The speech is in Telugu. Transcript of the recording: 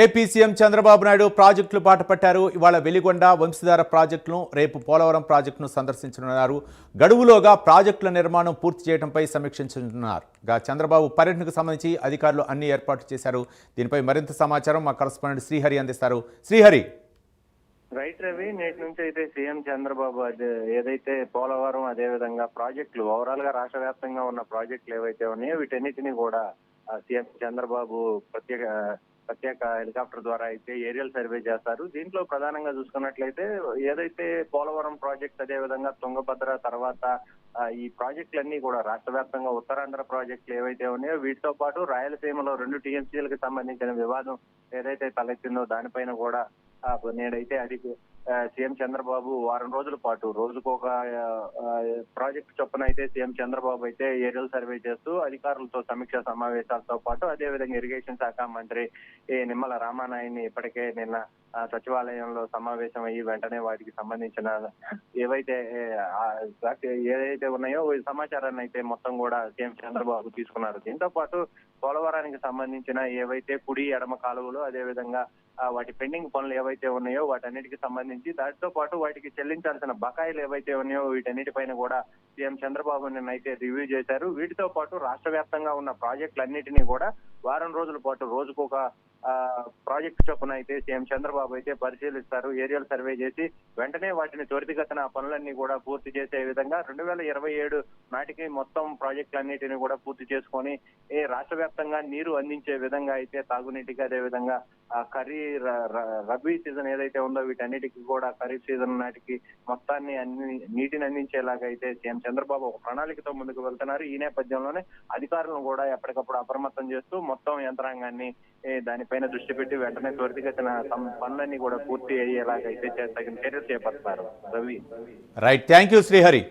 ఏపీ సీఎం చంద్రబాబు నాయుడు ప్రాజెక్టులు బాట పట్టారు. ఇవాళ వెలిగొండ వంశధార ప్రాజెక్టును, రేపు పోలవరం ప్రాజెక్టును సందర్శించనున్నారు. గడువులోగా ప్రాజెక్టుల నిర్మాణం పూర్తి చేయడంపై సమీక్షించనున్నారు. చంద్రబాబు పర్యటనకు సంబంధించి అధికారులు అన్ని ఏర్పాట్లు చేశారు. దీనిపై మరింత సమాచారం మా కరెస్పాండెంట్ శ్రీహరి అందిస్తారు. శ్రీహరి. రైట్ రవి, నేటి నుంచి అయితే సీఎం చంద్రబాబు ఏదైతే పోలవరం అదే విధంగా ప్రాజెక్టులు ఓవరాల్ గా రాష్ట్ర వ్యాప్తంగా ఉన్న ప్రాజెక్టులు ఏవైతే ఉన్నాయో వీటన్నిటిని కూడా సీఎం చంద్రబాబు ప్రత్యేక హెలికాప్టర్ ద్వారా అయితే ఏరియల్ సర్వే చేస్తారు. దీంట్లో ప్రధానంగా చూసుకున్నట్లయితే ఏదైతే పోలవరం ప్రాజెక్ట్ అదే విధంగా తుంగభద్ర తర్వాత ఈ ప్రాజెక్టులన్నీ కూడా రాష్ట్ర వ్యాప్తంగా ఉత్తరాంధ్ర ప్రాజెక్టులు ఏవైతే ఉన్నాయో వీటితో పాటు రాయలసీమలో 2 టీఎంసీలకు సంబంధించిన వివాదం ఏదైతే తలెత్తిందో దానిపైన కూడా నేడైతే అది సీఎం చంద్రబాబు వారం రోజుల పాటు రోజుకొక ప్రాజెక్ట్ చొప్పున అయితే సీఎం చంద్రబాబు అయితే ఏరియల్ సర్వే చేస్తూ అధికారులతో సమీక్షా సమావేశాలతో పాటు అదేవిధంగా ఇరిగేషన్ శాఖ మంత్రి నిమ్మల రామానాయుడిని ఇప్పటికే నిన్న సచివాలయంలో సమావేశం అయ్యి వెంటనే వాటికి సంబంధించిన ఏదైతే ఉన్నాయో ఈ సమాచారాన్ని అయితే మొత్తం కూడా సీఎం చంద్రబాబు తీసుకున్నారు. దీంతో పాటు పోలవరానికి సంబంధించిన ఏవైతే కుడి ఎడమ కాలువలు అదేవిధంగా వాటి పెండింగ్ పనులు ఏవైతే ఉన్నాయో వాటన్నిటికి సంబంధించి దాటితో పాటు వాటికి చెల్లించాల్సిన బకాయిలు ఏవైతే ఉన్నాయో వీటన్నిటిపైన కూడా సీఎం చంద్రబాబు నిన్నైతే రివ్యూ చేశారు. వీటితో పాటు రాష్ట్ర వ్యాప్తంగా ఉన్న ప్రాజెక్టులన్నిటినీ కూడా వారం రోజుల పాటు రోజుకొక ప్రాజెక్టు చొప్పున అయితే సీఎం చంద్రబాబు అయితే పరిశీలిస్తారు. ఏరియల్ సర్వే చేసి వెంటనే వాటిని త్వరితగతిన పనులన్నీ కూడా పూర్తి చేసే విధంగా 2027 నాటికి మొత్తం ప్రాజెక్టులన్నిటిని కూడా పూర్తి చేసుకొని రాష్ట్ర వ్యాప్తంగా నీరు అందించే విధంగా అయితే తాగునీటికి అదే విధంగా రబీ సీజన్ ఏదైతే ఉందో వీటన్నిటికీ కూడా ఖరీఫ్ సీజన్ నాటికి మొత్తాన్ని నీటిని అందించేలాగా అయితే సీఎం చంద్రబాబు ఒక ప్రణాళికతో ముందుకు వెళ్తున్నారు. ఈ నేపథ్యంలోనే అధికారులను కూడా ఎప్పటికప్పుడు అప్రమత్తం చేస్తూ మొత్తం యంత్రాంగాన్ని దానిపైన దృష్టి పెట్టి వెంటనే త్వరితగతిన పనులన్నీ కూడా పూర్తి అయ్యేలాగా అయితే తగిన చర్యలు చేపడతారు. Ravi. Right, thank you Srihari.